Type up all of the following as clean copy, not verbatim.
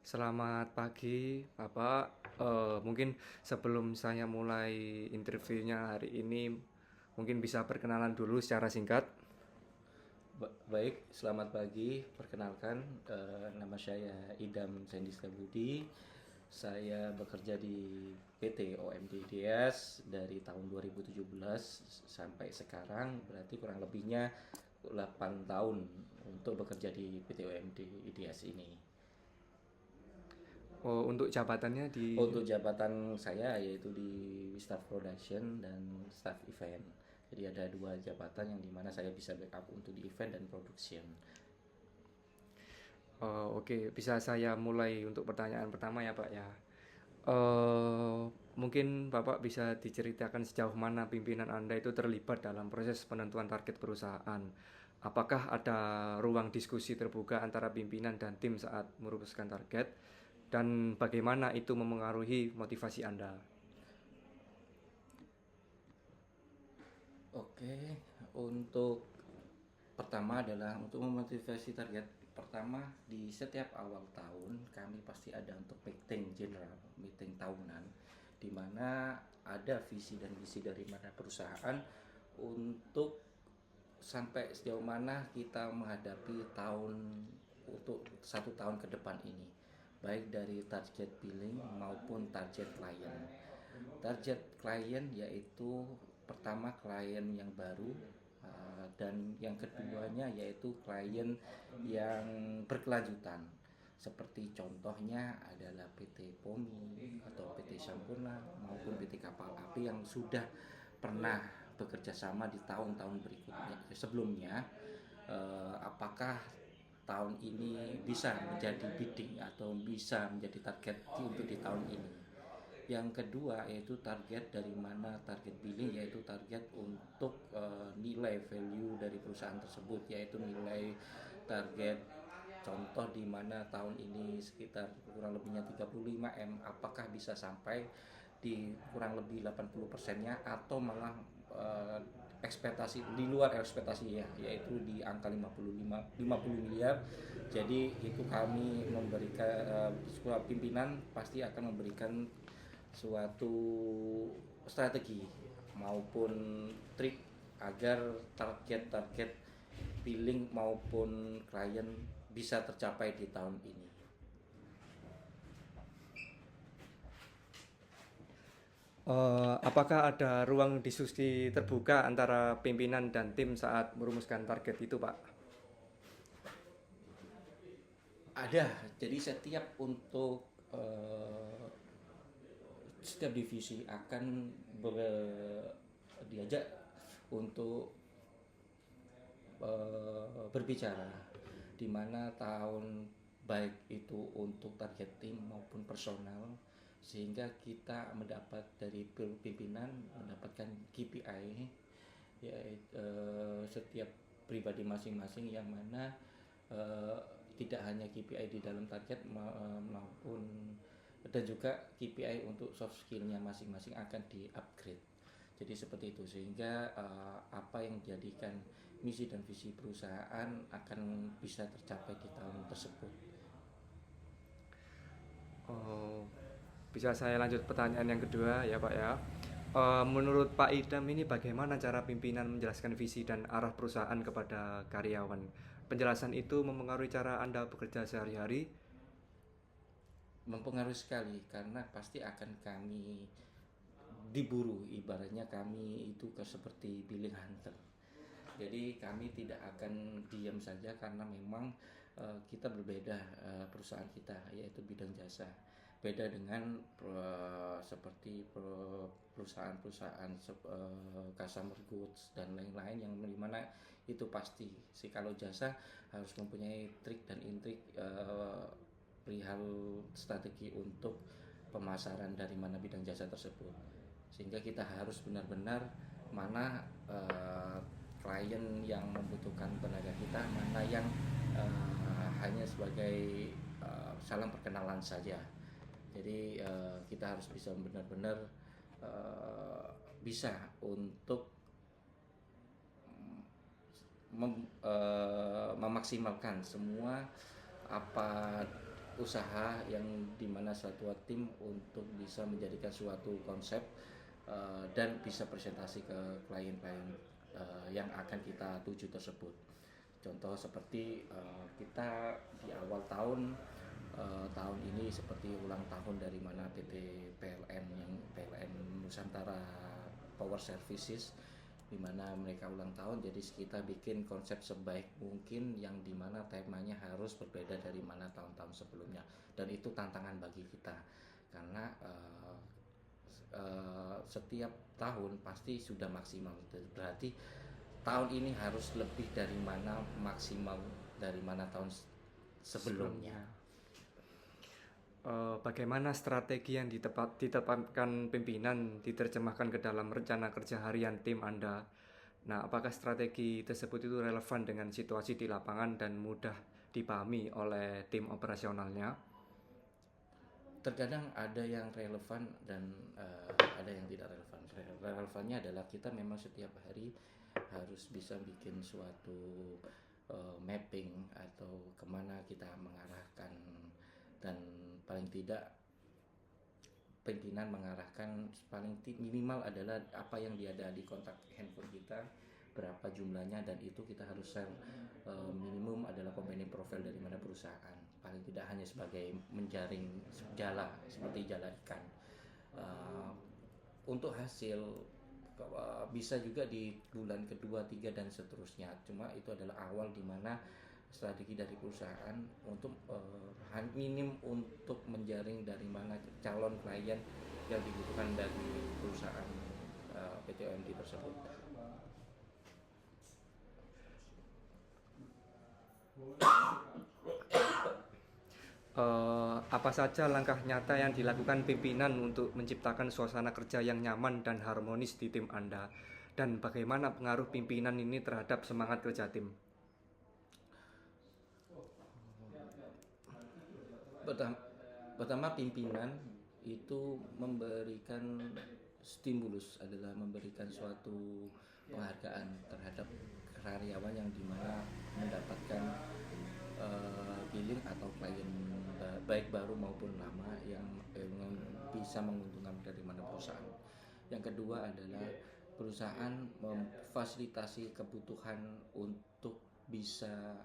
Selamat pagi, Bapak. Mungkin sebelum saya mulai interviewnya hari ini, mungkin bisa perkenalan dulu secara singkat. Baik, selamat pagi. Perkenalkan, nama saya Idam Sendista Budi. Saya bekerja di PT OMD IDS dari tahun 2017 sampai sekarang, berarti kurang lebihnya 8 tahun untuk bekerja di PT OMD IDS ini. Oh, untuk jabatannya di Untuk jabatan saya yaitu di staff production dan staff event. Jadi ada dua jabatan yang dimana saya bisa backup untuk di event dan production. Oke, bisa saya mulai untuk pertanyaan pertama ya, Pak ya. Mungkin Bapak bisa diceritakan sejauh mana pimpinan Anda itu terlibat dalam proses penentuan target perusahaan. Apakah ada ruang diskusi terbuka antara pimpinan dan tim saat merumuskan target? Dan bagaimana itu memengaruhi motivasi Anda? Oke, untuk pertama adalah untuk memotivasi target. Pertama, di setiap awal tahun kami pasti ada untuk meeting general, meeting tahunan, di mana ada visi dan misi dari mana perusahaan untuk sampai sejauh mana kita menghadapi tahun untuk 1 tahun ke depan ini, baik dari target billing maupun target klien. Target klien yaitu pertama klien yang baru, dan yang keduanya yaitu klien yang berkelanjutan. Seperti contohnya adalah PT POMI atau PT Sampurna maupun PT Kapal Api yang sudah pernah bekerja sama di tahun-tahun berikutnya sebelumnya. Apakah tahun ini bisa menjadi bidding atau bisa menjadi target untuk di tahun ini. Yang kedua yaitu target dari mana target billing, yaitu target untuk nilai value dari perusahaan tersebut, yaitu nilai target contoh di mana tahun ini sekitar kurang lebihnya 35 M, apakah bisa sampai di kurang lebih 80%-nya atau malah ekspektasi di luar ekspektasi ya, yaitu di angka 50 miliar. Jadi itu kami memberikan pimpinan pasti akan memberikan suatu strategi maupun trik agar target-target billing maupun klien bisa tercapai di tahun ini. Apakah ada ruang diskusi terbuka antara pimpinan dan tim saat merumuskan target itu, Pak? Ada, jadi setiap divisi akan diajak untuk berbicara di mana tahun baik itu untuk target tim maupun personal, sehingga kita mendapat dari pimpinan mendapatkan KPI, yaitu setiap pribadi masing-masing yang mana eh, tidak hanya KPI di dalam target maupun dan juga KPI untuk soft skillnya masing-masing akan di upgrade. Jadi seperti itu, sehingga apa yang dijadikan misi dan visi perusahaan akan bisa tercapai di tahun tersebut. Oh, bisa saya lanjut pertanyaan yang kedua ya, Pak ya. Menurut Pak Idam ini bagaimana cara pimpinan menjelaskan visi dan arah perusahaan kepada karyawan? Penjelasan itu memengaruhi cara Anda bekerja sehari-hari. Mempengaruhi sekali karena pasti akan kami diburu, ibaratnya kami itu seperti billing hunter. Jadi kami tidak akan diam saja karena memang kita berbeda, perusahaan kita yaitu bidang jasa. Beda dengan seperti perusahaan-perusahaan customer goods dan lain-lain yang dimana itu pasti sih kalau jasa harus mempunyai trik dan intrik perihal strategi untuk pemasaran dari mana bidang jasa tersebut, sehingga kita harus benar-benar mana klien yang membutuhkan tenaga kita, mana yang hanya sebagai salam perkenalan saja. Jadi kita harus bisa benar-benar bisa untuk memaksimalkan semua apa usaha yang dimana satu tim untuk bisa menjadikan suatu konsep dan bisa presentasi ke klien-klien yang akan kita tuju tersebut. Contoh seperti kita di awal tahun ini seperti ulang tahun dari mana PT PLN yang PLN Nusantara Power Services, di mana mereka ulang tahun, jadi kita bikin konsep sebaik mungkin yang dimana temanya harus berbeda dari mana tahun-tahun sebelumnya, dan itu tantangan bagi kita karena setiap tahun pasti sudah maksimal, berarti tahun ini harus lebih dari mana maksimal dari mana tahun sebelumnya. Bagaimana strategi yang ditetapkan pimpinan diterjemahkan ke dalam rencana kerja harian tim Anda? Nah, apakah strategi tersebut itu relevan dengan situasi di lapangan dan mudah dipahami oleh tim operasionalnya? Terkadang ada yang relevan dan ada yang tidak relevan. Relevannya adalah kita memang setiap hari harus bisa bikin suatu mapping atau kemana kita mengarahkan, dan paling tidak pimpinan mengarahkan paling minimal adalah apa yang ada di kontak handphone kita, berapa jumlahnya, dan itu kita harus share. Minimum adalah company profile dari mana perusahaan, paling tidak hanya sebagai menjaring jala seperti jala ikan. Untuk hasil bisa juga di bulan kedua, tiga, dan seterusnya. Cuma itu adalah awal di mana strategi dari perusahaan untuk minim untuk menjaring dari mana calon klien yang dibutuhkan dari perusahaan PT OMD tersebut. Apa saja langkah nyata yang dilakukan pimpinan untuk menciptakan suasana kerja yang nyaman dan harmonis di tim Anda? Dan bagaimana pengaruh pimpinan ini terhadap semangat kerja tim? Pertama, pimpinan itu memberikan stimulus, adalah memberikan suatu penghargaan terhadap karyawan yang dimana mendapatkan billing atau klien baik baru maupun lama yang bisa menguntungkan dari mana perusahaan. Yang kedua adalah perusahaan memfasilitasi kebutuhan untuk bisa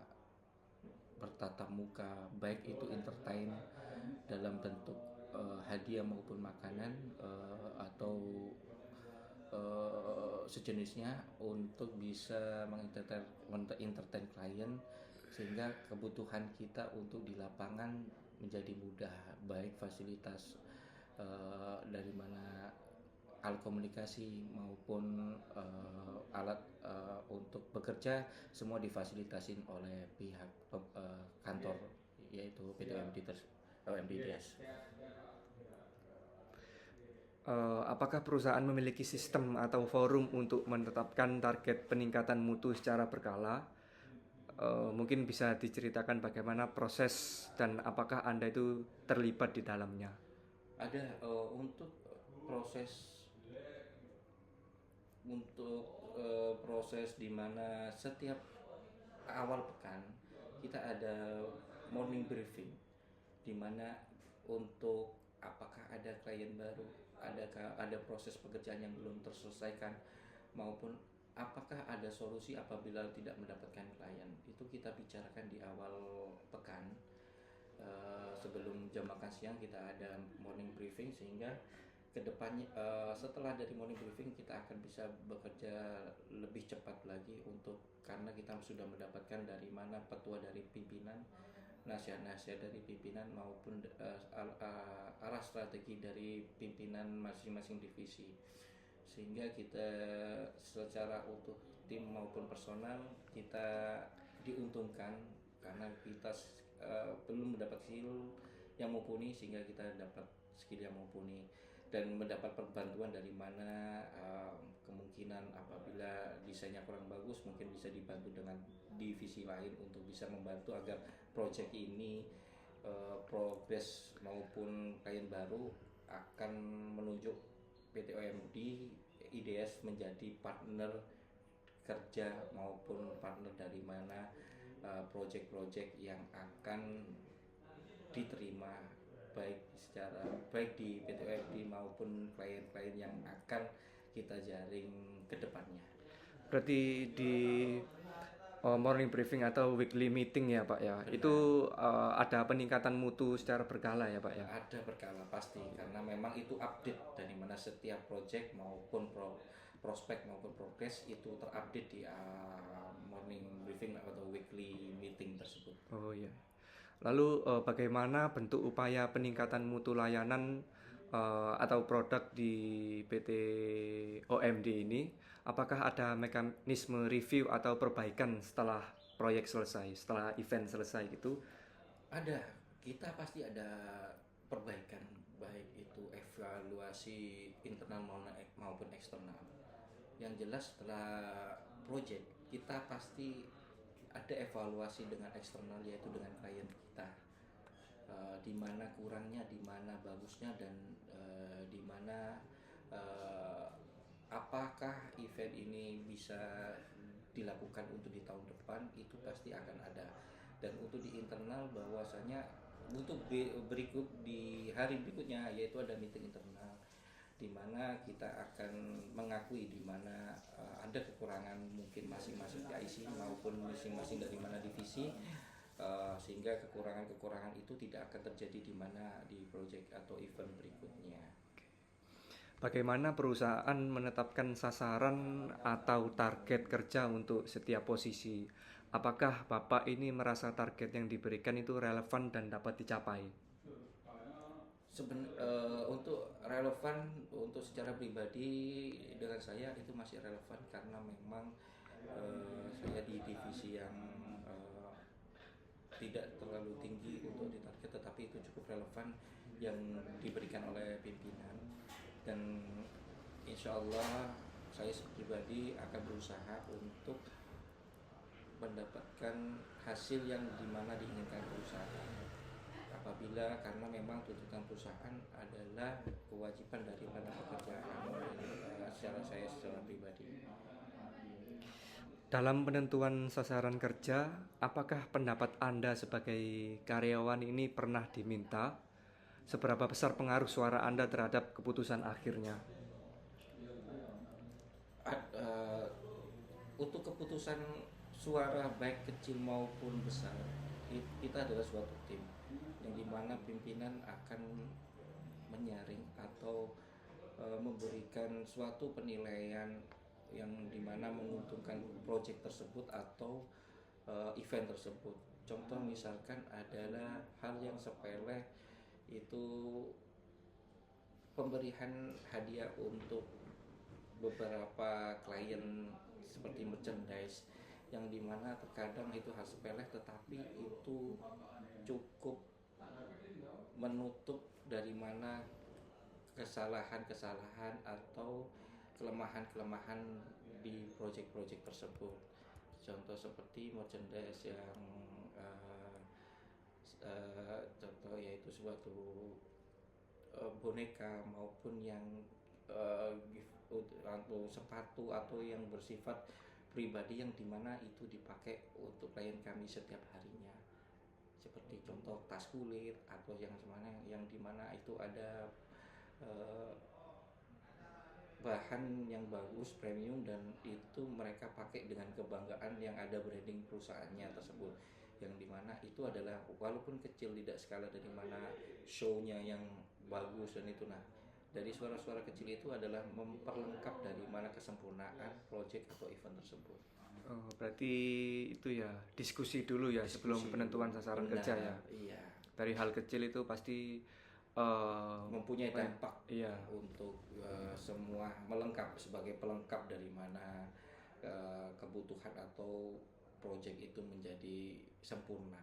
bertatap muka, baik itu entertain dalam bentuk hadiah maupun makanan atau sejenisnya, untuk bisa mengentertain klien, sehingga kebutuhan kita untuk di lapangan menjadi mudah, baik fasilitas dari mana alat komunikasi maupun alat untuk bekerja semua difasilitasin oleh pihak kantor, yaitu PT OMDDS. Apakah perusahaan memiliki sistem atau forum untuk menetapkan target peningkatan mutu secara berkala? Mungkin bisa diceritakan bagaimana proses dan apakah Anda itu terlibat di dalamnya? Ada untuk proses proses di mana setiap awal pekan kita ada morning briefing, di mana untuk apakah ada klien baru, ada proses pekerjaan yang belum terselesaikan, maupun apakah ada solusi apabila tidak mendapatkan klien. Itu kita bicarakan di awal pekan. Sebelum jam makan siang kita ada morning briefing, sehingga kedepannya setelah dari morning briefing kita akan bisa bekerja lebih cepat lagi, karena kita sudah mendapatkan dari mana petua dari pimpinan, nasihat-nasihat dari pimpinan, maupun arah strategi dari pimpinan masing-masing divisi, sehingga kita secara utuh tim maupun personal kita diuntungkan karena kita belum mendapat skill yang mumpuni, sehingga kita dapat skill yang mumpuni dan mendapat perbantuan dari mana kemungkinan apabila desainnya kurang bagus mungkin bisa dibantu dengan divisi lain untuk bisa membantu agar proyek ini progres maupun klien baru akan menuju PT OMD IDS menjadi partner kerja maupun partner dari mana proyek-proyek yang akan diterima baik di PT maupun klien-klien yang akan kita jaring ke depannya. Berarti di morning briefing atau weekly meeting ya Pak ya, Benar. itu ada peningkatan mutu secara berkala ya Pak ya? Ada berkala pasti, karena memang itu update dari mana setiap project maupun prospek maupun progres itu terupdate di morning briefing atau weekly meeting tersebut. Oh iya. Lalu bagaimana bentuk upaya peningkatan mutu layanan atau produk di PT OMD ini? Apakah ada mekanisme review atau perbaikan setelah proyek selesai, setelah event selesai gitu? Ada, kita pasti ada perbaikan, baik itu evaluasi internal maupun eksternal. Yang jelas setelah project kita pasti ada evaluasi dengan eksternal, yaitu dengan klien kita. Di mana kurangnya, di mana bagusnya, dan di mana apakah event ini bisa dilakukan untuk di tahun depan, itu pasti akan ada. Dan untuk di internal bahwasanya untuk berikut di hari berikutnya, yaitu ada meeting internal di mana kita akan mengakui di mana ada kekurangan mungkin masing-masing PIC maupun masing-masing dari mana divisi, sehingga kekurangan-kekurangan itu tidak akan terjadi di mana di project atau event berikutnya. Bagaimana perusahaan menetapkan sasaran atau target kerja untuk setiap posisi? Apakah Bapak ini merasa target yang diberikan itu relevan dan dapat dicapai? Untuk relevan, untuk secara pribadi dengan saya itu masih relevan, karena memang saya di divisi yang tidak terlalu tinggi untuk ditarget, tetapi itu cukup relevan yang diberikan oleh pimpinan. Dan insya Allah saya pribadi akan berusaha untuk mendapatkan hasil yang dimana diinginkan perusahaan. Apabila karena memang tuntutan perusahaan adalah kewajiban daripada pekerjaan, secara pribadi. Dalam penentuan sasaran kerja, apakah pendapat Anda sebagai karyawan ini pernah diminta? Seberapa besar pengaruh suara Anda terhadap keputusan akhirnya? Untuk keputusan suara baik kecil maupun besar, kita adalah suatu tim yang dimana pimpinan akan menyaring atau memberikan suatu penilaian yang dimana menguntungkan proyek tersebut atau event tersebut. Contoh misalkan adalah hal yang sepele, itu pemberian hadiah untuk beberapa klien seperti merchandise, yang dimana terkadang itu hal sepele tetapi itu cukup menutup dari mana kesalahan-kesalahan atau kelemahan-kelemahan di proyek-proyek tersebut. Contoh seperti merchandise yang contoh yaitu suatu boneka maupun yang gift atau sepatu atau yang bersifat pribadi, yang dimana itu dipakai untuk klien kami setiap harinya, seperti contoh tas kulit atau yang semana, yang dimana itu ada bahan yang bagus premium, dan itu mereka pakai dengan kebanggaan yang ada branding perusahaannya tersebut, yang dimana itu adalah walaupun kecil tidak skala dari mana show-nya yang bagus, dan itu dari suara-suara kecil itu adalah memperlengkap dari mana kesempurnaan project atau event tersebut. Oh, berarti itu ya diskusi dulu ya sebelum penentuan sasaran kerja ya. Iya. Dari hal kecil itu pasti mempunyai dampak iya. untuk semua, melengkap sebagai pelengkap dari mana kebutuhan atau project itu menjadi sempurna.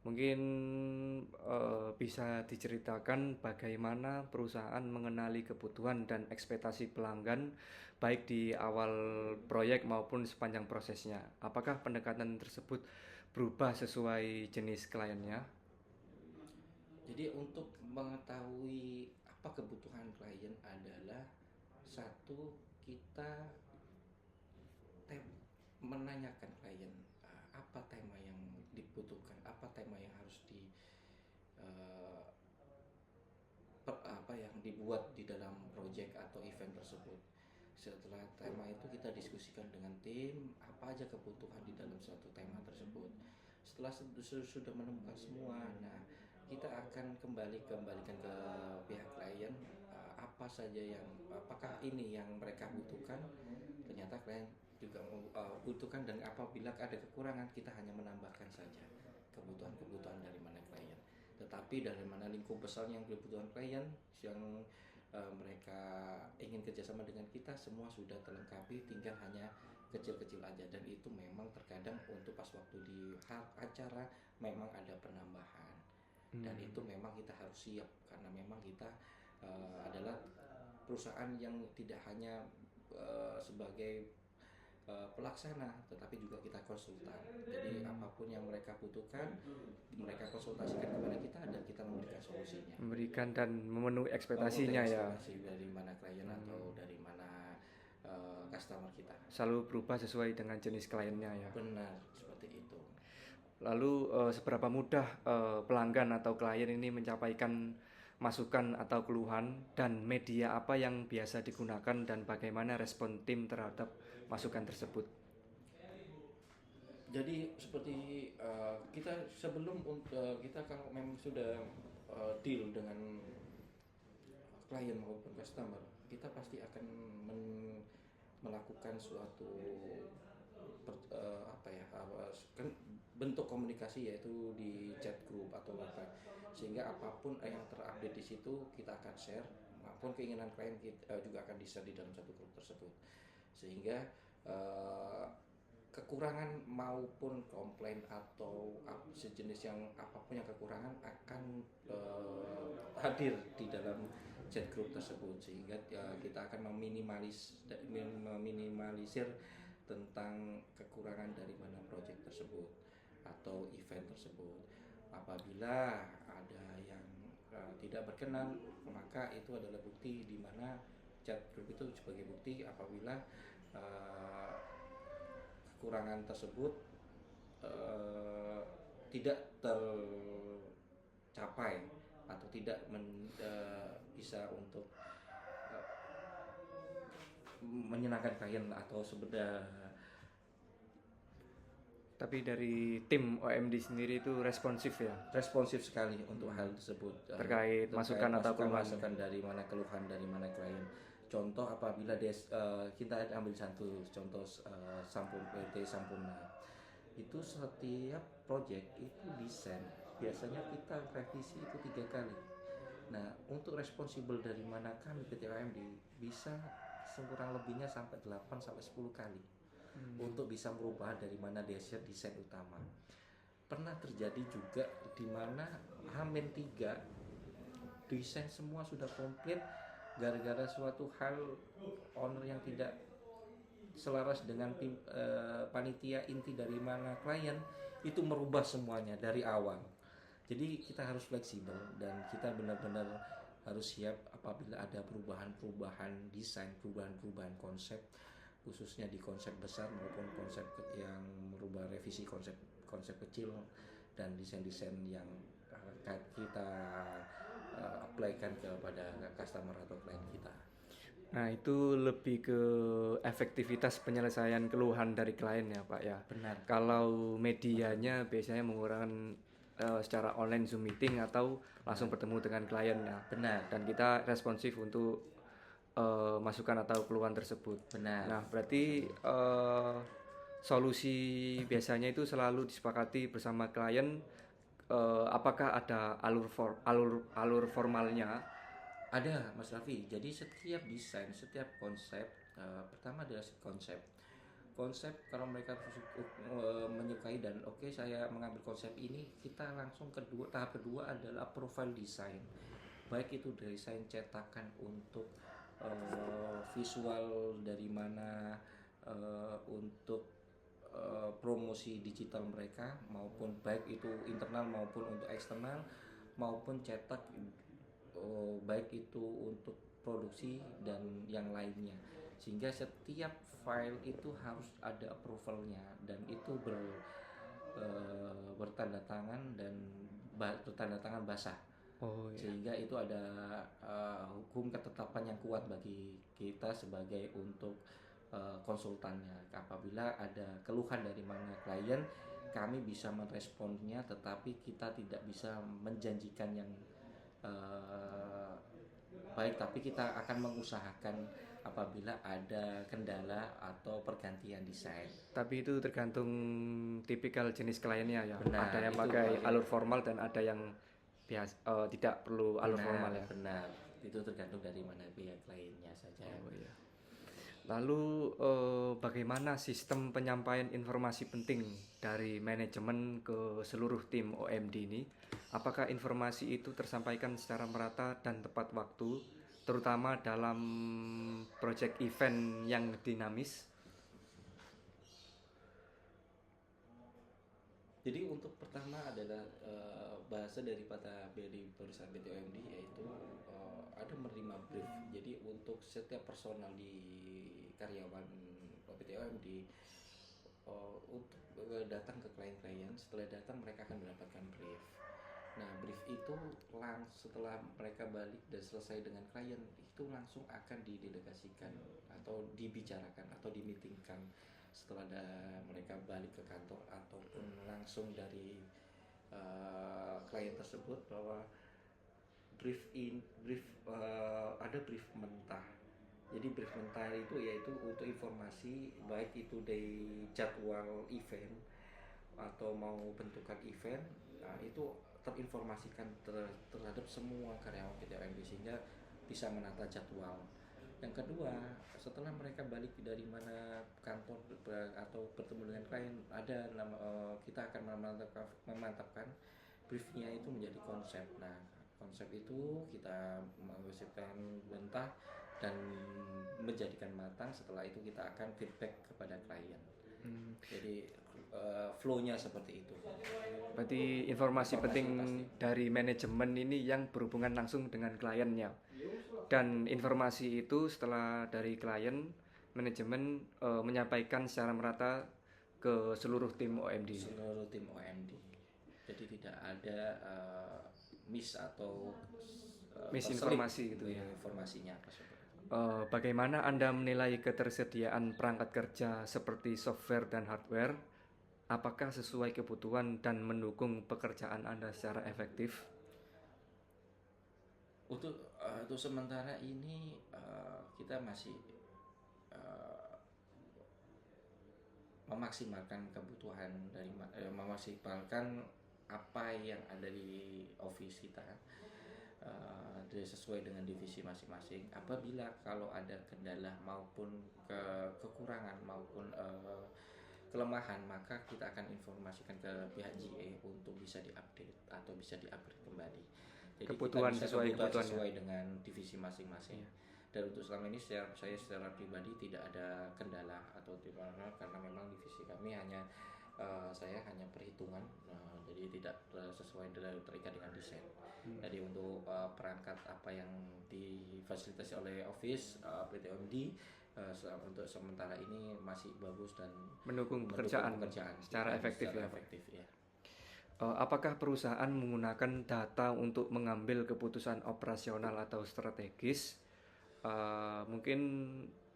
Mungkin bisa diceritakan bagaimana perusahaan mengenali kebutuhan dan ekspektasi pelanggan baik di awal proyek maupun sepanjang prosesnya. Apakah pendekatan tersebut berubah sesuai jenis kliennya? Jadi untuk mengetahui apa kebutuhan klien adalah satu, kita menanyakan klien apa tema yang dibutuhkan, apa tema yang harus eh, apa yang dibuat di dalam project atau event tersebut. Setelah tema itu kita diskusikan dengan tim apa aja kebutuhan di dalam suatu tema tersebut. Setelah sudah menemukan semua, nah kita akan kembalikan ke pihak klien, apa saja yang apakah ini yang mereka butuhkan. Ternyata klien juga butuhkan, dan apabila ada kekurangan kita hanya menambahkan saja kebutuhan-kebutuhan dari mana klien. Tetapi dari mana lingkup besarnya yang kebutuhan klien yang mereka ingin kerjasama dengan kita, semua sudah terlengkapi, tinggal hanya kecil-kecil aja. Dan itu memang terkadang untuk pas waktu di acara memang ada penambahan, dan itu memang kita harus siap, karena memang kita adalah perusahaan yang tidak hanya sebagai pelaksana, tetapi juga kita konsultan. Jadi apapun yang mereka butuhkan, mereka konsultasikan kepada kita dan kita memberikan solusinya. Memberikan dan memenuhi ekspektasinya ya. Ekspektasi dari mana klien atau dari mana customer kita. Selalu berubah sesuai dengan jenis kliennya ya. Benar, seperti itu. Lalu seberapa mudah pelanggan atau klien ini mencapaikan masukan atau keluhan, dan media apa yang biasa digunakan dan bagaimana respon tim terhadap masukan tersebut? Jadi seperti kita sebelum kita kalau memang sudah deal dengan klien maupun customer, kita pasti akan melakukan suatu kan bentuk komunikasi, yaitu di chat group atau apa, sehingga apapun yang terupdate di situ kita akan share, maupun keinginan klien kita juga akan di-share di dalam satu grup tersebut, sehingga kekurangan maupun komplain atau sejenis yang apapun yang kekurangan akan hadir di dalam chat group tersebut, sehingga kita akan meminimalisir tentang kekurangan dari mana project tersebut atau event tersebut. Apabila ada yang tidak berkenan, maka itu adalah bukti di mana chat group itu sebagai bukti apabila kekurangan tersebut tidak tercapai atau tidak bisa untuk menyenangkan klien atau sebenarnya. Tapi dari tim OMD sendiri itu responsif ya? Responsif sekali untuk hal tersebut, terkait masukan atau keluhan. Masukan dari mana, keluhan dari mana klien. Contoh apabila kita ambil satu contoh PT Sampurna, itu setiap project itu desain biasanya kita revisi itu 3 kali. Nah, untuk responsibel dari mana kami PT OMD bisa kurang lebihnya sampai 8 sampai 10 kali untuk bisa merubah dari mana desain utama. Pernah terjadi juga di mana H-3 desain semua sudah komplit, gara-gara suatu hal owner yang tidak selaras dengan panitia inti dari mana klien, itu merubah semuanya dari awal. Jadi kita harus fleksibel dan kita benar-benar harus siap apabila ada perubahan-perubahan desain, perubahan-perubahan konsep, khususnya di konsep besar maupun konsep yang merubah revisi konsep kecil dan desain-desain yang kita apply-kan kepada customer atau klien kita. Nah, itu lebih ke efektivitas penyelesaian keluhan dari klien ya Pak ya. Benar. Kalau medianya biasanya menggunakan secara online Zoom meeting atau langsung bertemu dengan kliennya. Benar. Dan kita responsif untuk masukan atau keluhan tersebut. Benar. Nah, berarti solusi biasanya itu selalu disepakati bersama klien. Apakah ada alur formalnya? Ada, Mas Raffi. Jadi setiap desain, setiap konsep, pertama adalah konsep. Kalau mereka menyukai dan oke, saya mengambil konsep ini, kita langsung tahap kedua adalah profile design. Baik itu desain cetakan untuk visual dari mana untuk promosi digital mereka, maupun baik itu internal maupun untuk eksternal, maupun cetak baik itu untuk produksi dan yang lainnya, sehingga setiap file itu harus ada approvalnya, dan itu bertanda tangan dan bertanda tangan basah. Oh iya. Sehingga itu ada hukum ketetapan yang kuat bagi kita sebagai untuk konsultannya. Apabila ada keluhan dari mana klien, kami bisa meresponnya, tetapi kita tidak bisa menjanjikan yang eh, baik, tapi kita akan mengusahakan apabila ada kendala atau pergantian desain. Tapi itu tergantung tipikal jenis kliennya ya. Benar, Ada yang itu pakai balik. alur formal dan ada yang tidak perlu alur formal ya. Benar, itu tergantung dari mana pihak kliennya saja. Oh iya. Lalu bagaimana sistem penyampaian informasi penting dari manajemen ke seluruh tim OMD ini? Apakah informasi itu tersampaikan secara merata dan tepat waktu, terutama dalam project event yang dinamis? Jadi untuk pertama adalah bahasa daripada dari perusahaan BTOMD, yaitu ada menerima brief. Jadi untuk setiap personal di karyawan BTOMD untuk datang ke klien-klien, setelah datang mereka akan mendapatkan brief. Nah, brief itu setelah mereka balik dan selesai dengan klien, itu langsung akan didelegasikan atau dibicarakan atau dimeetingkan setelah mereka balik ke kantor, ataupun langsung dari klien tersebut, bahwa ada brief mentah. Jadi brief mentah itu yaitu untuk informasi, baik itu dari jadwal event atau mau bentukan event. Nah, itu terinformasikan terhadap semua karyawan PTOMD sehingga bisa menata jadwal. Yang kedua, setelah mereka balik dari mana kantor atau bertemu dengan klien, kita akan memantapkan briefnya itu menjadi konsep. Nah, konsep itu kita mengusipkan mentah dan menjadikan matang. Setelah itu kita akan feedback kepada klien. Jadi flow-nya seperti itu. Berarti informasi penting pasti. dari manajemen ini yang berhubungan langsung dengan kliennya. Dan informasi itu setelah dari klien, manajemen menyampaikan secara merata ke seluruh tim OMD. Seluruh tim OMD. Jadi tidak ada miss atau misinformasi gitu ya. Informasinya tersebut. Bagaimana Anda menilai ketersediaan perangkat kerja seperti software dan hardware? Apakah sesuai kebutuhan dan mendukung pekerjaan Anda secara efektif? Untuk sementara ini kita masih memaksimalkan kebutuhan dari memaksimalkan apa yang ada di office kita sesuai dengan divisi masing-masing. Apabila kalau ada kendala maupun kekurangan maupun kelemahan, maka kita akan informasikan ke pihak GA untuk bisa diupdate atau bisa diupgrade kembali. Jadi Kebutuhan kita bisa sesuai sesuai dengan divisi masing-masing. Iya. Dan untuk selama ini saya secara pribadi tidak ada kendala atau dimana, karena memang divisi kami hanya saya hanya perhitungan, jadi tidak sesuai terikat dengan desain. Jadi untuk perangkat apa yang difasilitasi oleh Office PTOMD untuk sementara ini masih bagus dan mendukung pekerjaan secara efektif ya. Apakah perusahaan menggunakan data untuk mengambil keputusan operasional atau strategis? Mungkin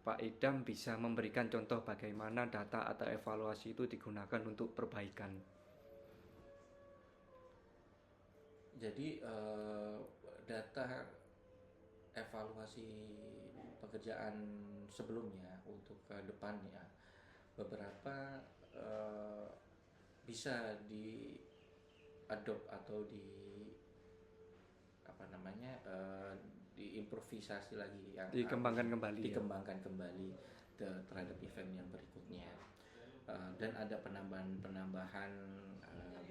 Pak Idam bisa memberikan contoh bagaimana data atau evaluasi itu digunakan untuk perbaikan. Jadi data evaluasi pekerjaan sebelumnya untuk ke depannya beberapa bisa diadopt atau diimprovisasi lagi, yang dikembangkan kembali terhadap event yang berikutnya. Dan ada penambahan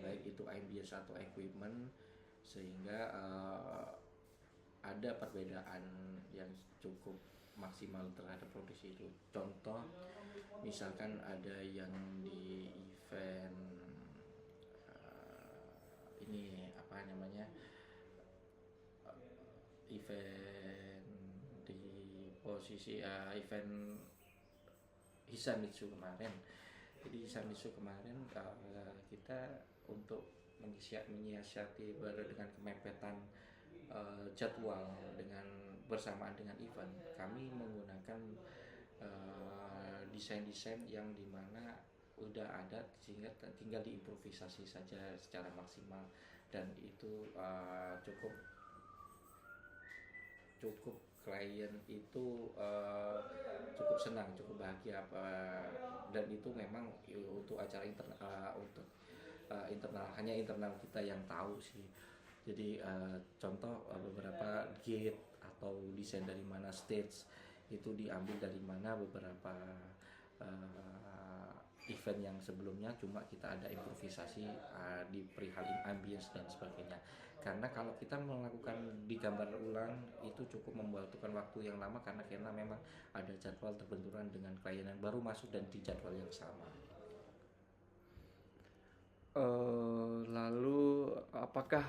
baik itu ambience atau equipment, sehingga ada perbedaan yang cukup maksimal terhadap produksi itu. Contoh, misalkan ada yang di event event di posisi event Hisamitsu kemarin, Jadi Samisu kemarin kita untuk menyiasati dengan kemepet jadwal dengan bersamaan dengan event, kami menggunakan desain-desain yang dimana udah ada sehingga tinggal diimprovisasi saja secara maksimal, dan itu cukup cukup klien itu cukup senang, cukup bahagia, dan itu memang untuk acara internal, hanya internal kita yang tahu sih. Jadi contoh beberapa gate atau desain dari mana, stage itu diambil dari mana, beberapa event yang sebelumnya cuma kita ada improvisasi di perihal ambience dan sebagainya. Karena kalau kita melakukan di gambar ulang itu cukup membutuhkan waktu yang lama, karena memang ada jadwal terbenturan dengan klien yang baru masuk dan di jadwal yang sama. Lalu apakah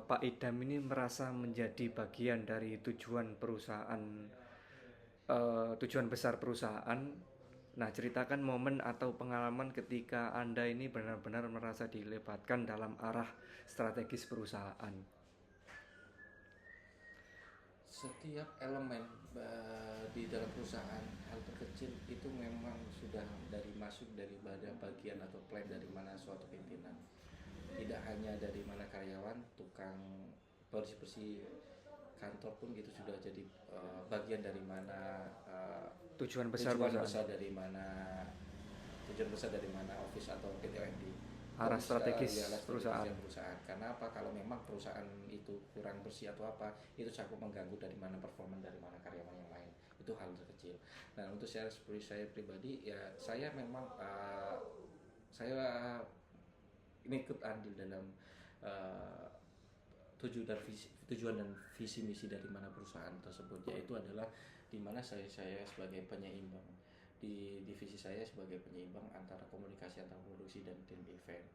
Pak Idam ini merasa menjadi bagian dari tujuan perusahaan, tujuan besar perusahaan? Nah, ceritakan momen atau pengalaman ketika Anda ini benar-benar merasa dilibatkan dalam arah strategis perusahaan. Setiap elemen di dalam perusahaan, hal terkecil itu memang sudah masuk dari bagian atau plan dari mana suatu pimpinan. Tidak hanya dari mana karyawan, tukang bersih-bersih kantor pun gitu sudah jadi bagian dari mana Tujuan besar perusahaan. Tujuan besar dari mana office atau PTOMD, Arah strategis perusahaan. perusahaan. Karena apa? Kalau memang perusahaan itu kurang bersih atau apa, itu cukup mengganggu dari mana performa dari mana karyawan yang lain. Itu hal terkecil. Nah, untuk saya pribadi ya, saya memang saya ikut andil dalam tujuan dan visi misi dari mana perusahaan tersebut, yaitu adalah di mana saya sebagai penyeimbang di divisi saya sebagai penyeimbang antara komunikasi antar produksi dan tim event.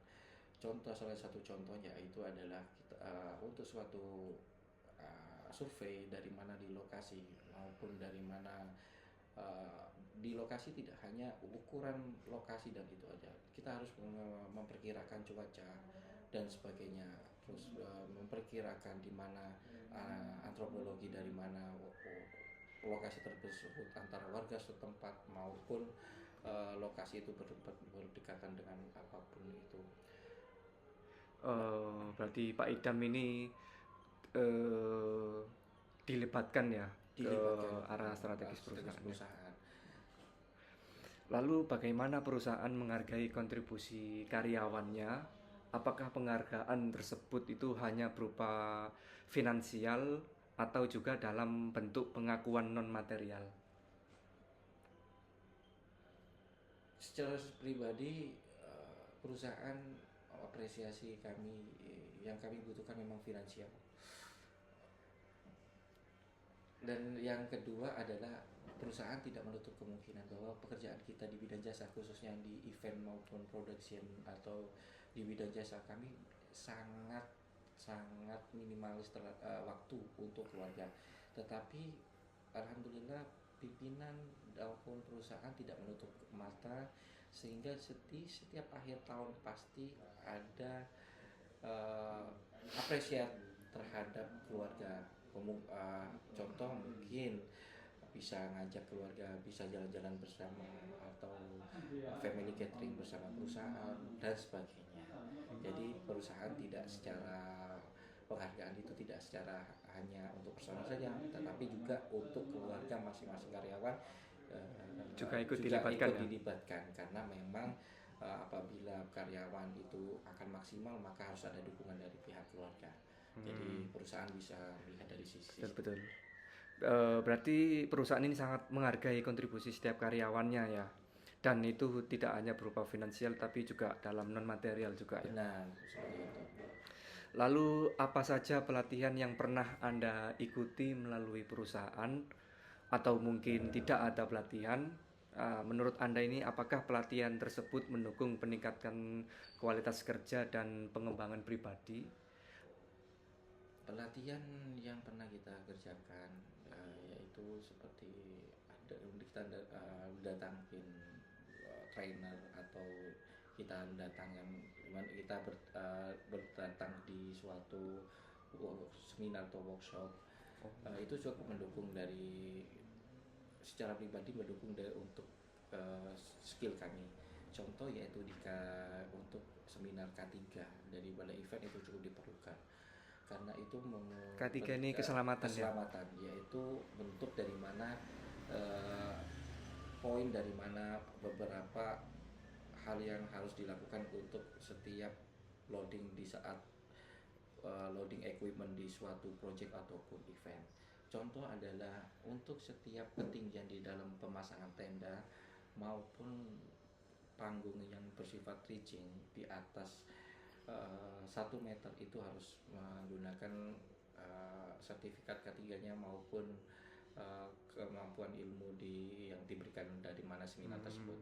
Salah satu contohnya itu adalah kita, untuk suatu survei dari mana di lokasi maupun dari mana di lokasi, tidak hanya ukuran lokasi dan itu aja, kita harus memperkirakan cuaca dan sebagainya, terus memperkirakan di mana antropologi dari mana lokasi tersebut antara warga setempat maupun lokasi itu berdekatan dengan apapun itu. Berarti Pak Idam ini dilibatkan ya ke arah strategis perusahaan. Lalu bagaimana perusahaan menghargai kontribusi karyawannya? Apakah penghargaan tersebut itu hanya berupa finansial atau juga dalam bentuk pengakuan non material? Secara pribadi, perusahaan apresiasi kami, yang kami butuhkan memang finansial. Dan yang kedua adalah perusahaan tidak menutup kemungkinan bahwa pekerjaan kita di bidang jasa, khususnya di event maupun production atau di bidang jasa, kami sangat minimalis waktu untuk keluarga. Tetapi alhamdulillah pimpinan maupun perusahaan tidak menutup mata, sehingga setiap akhir tahun pasti ada apresiasi terhadap keluarga. Contoh mungkin bisa ngajak keluarga, bisa jalan-jalan bersama atau family gathering bersama perusahaan dan sebagainya. Jadi perusahaan tidak secara penghargaan itu tidak secara hanya untuk personal saja, tetapi juga untuk keluarga masing-masing karyawan juga ikut dilibatkan. Karena memang apabila karyawan itu akan maksimal, maka harus ada dukungan dari pihak keluarga. Jadi perusahaan bisa melihat dari sisi betul. Berarti perusahaan ini sangat menghargai kontribusi setiap karyawannya ya, dan itu tidak hanya berupa finansial tapi juga dalam non material juga. Benar, seperti itu. Lalu apa saja pelatihan yang pernah Anda ikuti melalui perusahaan, atau mungkin tidak ada pelatihan? Menurut Anda ini apakah pelatihan tersebut mendukung peningkatan kualitas kerja dan pengembangan pribadi? Pelatihan yang pernah kita kerjakan yaitu seperti kita datangin trainer atau kita berdatang di suatu seminar atau workshop, itu cukup mendukung dari secara pribadi untuk skill kami. Contoh yaitu untuk seminar K3 daripada event itu cukup diperlukan karena itu Ketiga ini keselamatan ya. keselamatan, yaitu bentuk dari mana poin dari mana beberapa hal yang harus dilakukan untuk setiap loading di saat loading equipment di suatu project ataupun event. Contoh adalah untuk setiap ketinggian di dalam pemasangan tenda maupun panggung yang bersifat reaching di atas 1 meter itu harus menggunakan sertifikat ketiganya maupun kemampuan ilmu yang diberikan dari mana seminar tersebut.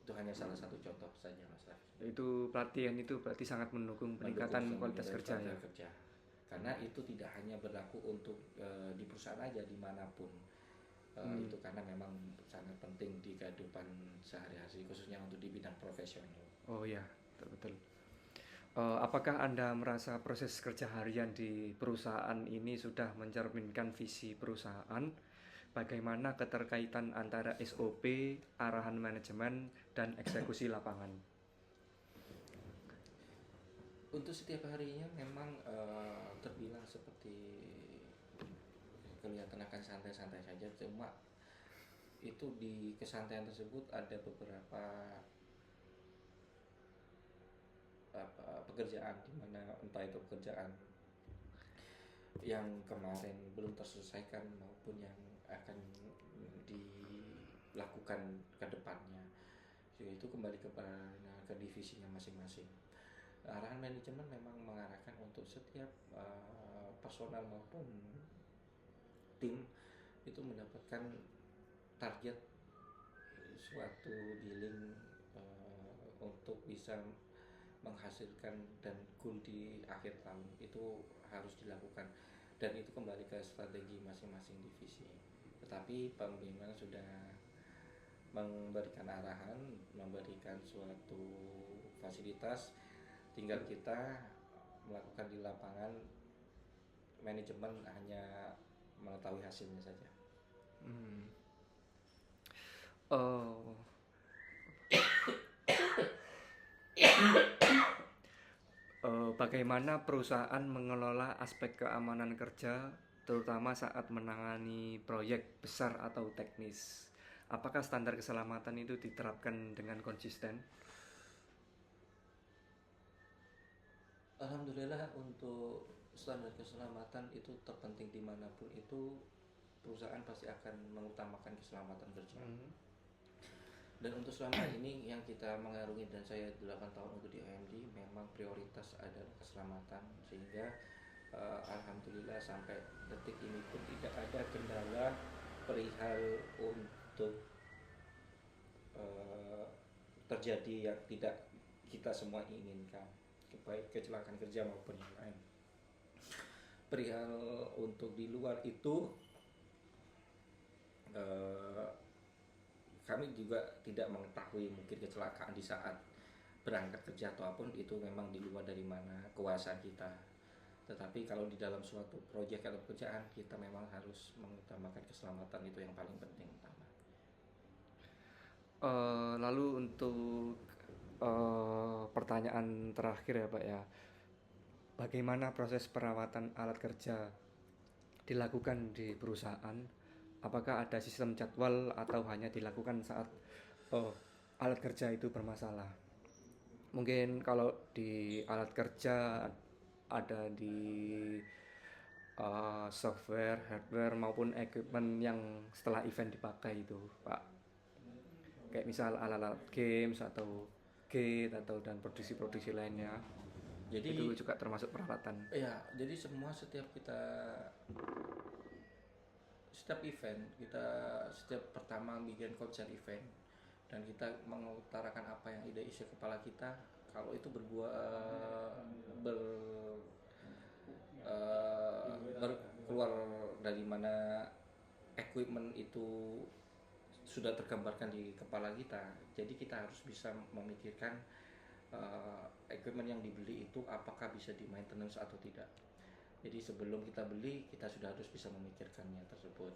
Itu hanya salah satu contoh saja, Mas Raffi. Itu pelatihan itu berarti sangat mendukung peningkatan kualitas kerja ya. Karena itu tidak hanya berlaku untuk di perusahaan aja, dimanapun. Itu karena memang sangat penting di kehidupan sehari-hari, khususnya untuk di bidang profesional. Oh ya, betul. Apakah Anda merasa proses kerja harian di perusahaan ini sudah mencerminkan visi perusahaan? Bagaimana keterkaitan antara SOP, arahan manajemen, dan eksekusi lapangan? Untuk setiap harinya memang terbilang seperti kelihatan akan santai-santai saja, cuma itu di kesantaian tersebut ada beberapa pekerjaan di mana entah itu pekerjaan yang kemarin belum terselesaikan maupun yang akan dilakukan ke depannya, itu kembali ke divisinya masing-masing. Arahan manajemen memang mengarahkan untuk setiap personal maupun tim itu mendapatkan target suatu billing untuk bisa menghasilkan dan goal di akhir tahun itu harus dilakukan, dan itu kembali ke strategi masing-masing divisi. Tetapi pembimbingan sudah memberikan arahan, memberikan suatu fasilitas, tinggal kita melakukan di lapangan, manajemen hanya mengetahui hasilnya saja. Bagaimana perusahaan mengelola aspek keamanan kerja, terutama saat menangani proyek besar atau teknis? Apakah standar keselamatan itu diterapkan dengan konsisten? Alhamdulillah, untuk standar keselamatan itu terpenting dimanapun itu, perusahaan pasti akan mengutamakan keselamatan kerja. Dan untuk selama ini yang kita mengarungi, dan saya 8 tahun untuk di AMD, memang prioritas adalah keselamatan, sehingga alhamdulillah sampai detik ini pun tidak ada kendala perihal untuk terjadi yang tidak kita semua inginkan, baik kecelakaan kerja maupun yang lain. Perihal untuk di luar itu, kami juga tidak mengetahui mungkin kecelakaan di saat berangkat kerja atau apapun, itu memang di luar dari mana kuasa kita. Tetapi kalau di dalam suatu proyek atau pekerjaan, kita memang harus mengutamakan keselamatan, itu yang paling penting utama. Lalu untuk pertanyaan terakhir ya Pak ya, bagaimana proses perawatan alat kerja dilakukan di perusahaan? Apakah ada sistem jadwal atau hanya dilakukan saat alat kerja itu bermasalah? Mungkin kalau di alat kerja ada di software, hardware maupun equipment yang setelah event dipakai itu, Pak. Kayak misal alat-alat games atau gate atau dan produksi-produksi lainnya. Jadi itu juga termasuk peralatan. Ya, jadi setiap event kita, setiap pertama bikin konsep event, dan kita mengutarakan apa yang isi kepala kita. Kalau itu keluar dari mana equipment itu sudah tergambarkan di kepala kita. Jadi kita harus bisa memikirkan equipment yang dibeli itu apakah bisa di maintenance atau tidak. Jadi sebelum kita beli, kita sudah harus bisa memikirkannya tersebut.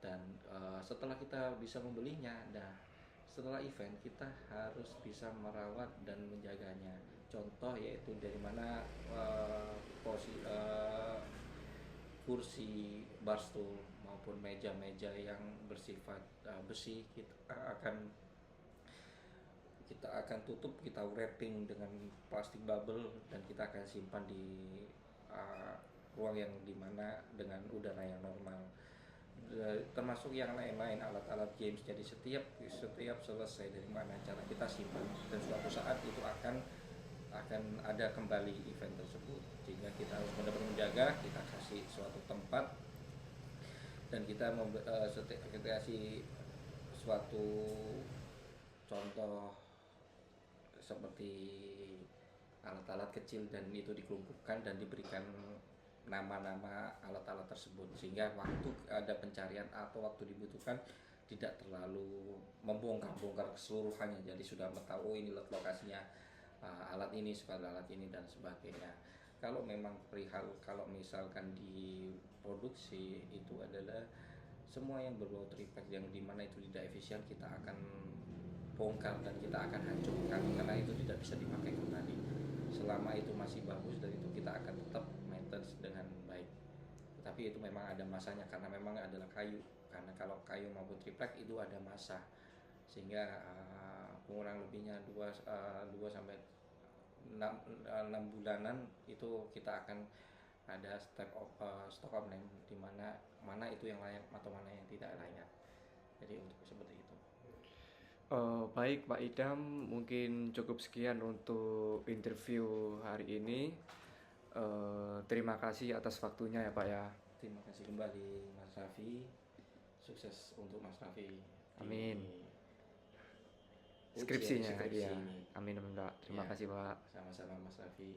Dan setelah kita bisa membelinya, nah setelah event kita harus bisa merawat dan menjaganya. Contoh yaitu dari mana kursi, barstool maupun meja-meja yang bersifat besi, kita akan tutup, kita wrapping dengan plastik bubble, dan kita akan simpan di uh, ruang yang dimana dengan udara yang normal. Termasuk yang lain-lain alat-alat games. Jadi setiap selesai dari mana cara kita simpan, dan suatu saat itu akan ada kembali event tersebut, sehingga kita harus benar-benar menjaga. Kita kasih suatu tempat, dan kita kasih suatu contoh seperti alat-alat kecil, dan itu dikelompokkan dan diberikan nama-nama alat-alat tersebut, sehingga waktu ada pencarian atau waktu dibutuhkan tidak terlalu membongkar-bongkar keseluruhannya. Jadi sudah tahu ini lokasinya alat ini, sepeda alat ini, dan sebagainya. Kalau memang kalau misalkan di produksi itu adalah semua yang berbau triplek yang dimana itu tidak efisien, kita akan bongkar dan kita akan hancurkan, karena itu tidak bisa dipakai kembali. Selama itu masih bagus, dan itu kita akan tetap maintenance dengan baik. Tapi itu memang ada masanya, karena memang adalah kayu. Karena kalau kayu maupun triplek itu ada masa, sehingga kurang lebihnya 2 sampai 6 bulanan itu kita akan ada stock of name, di mana itu yang layak atau mana yang tidak layak. Jadi untuk seperti itu. Baik Pak Idam, mungkin cukup sekian untuk interview hari ini. Terima kasih atas waktunya ya Pak ya. Terima kasih kembali Mas Raffi. Sukses untuk Mas Raffi Amin. di Skripsinya skripsi ya. ini. Amin Pak. Terima Ya, kasih Pak. sama-sama Mas Raffi.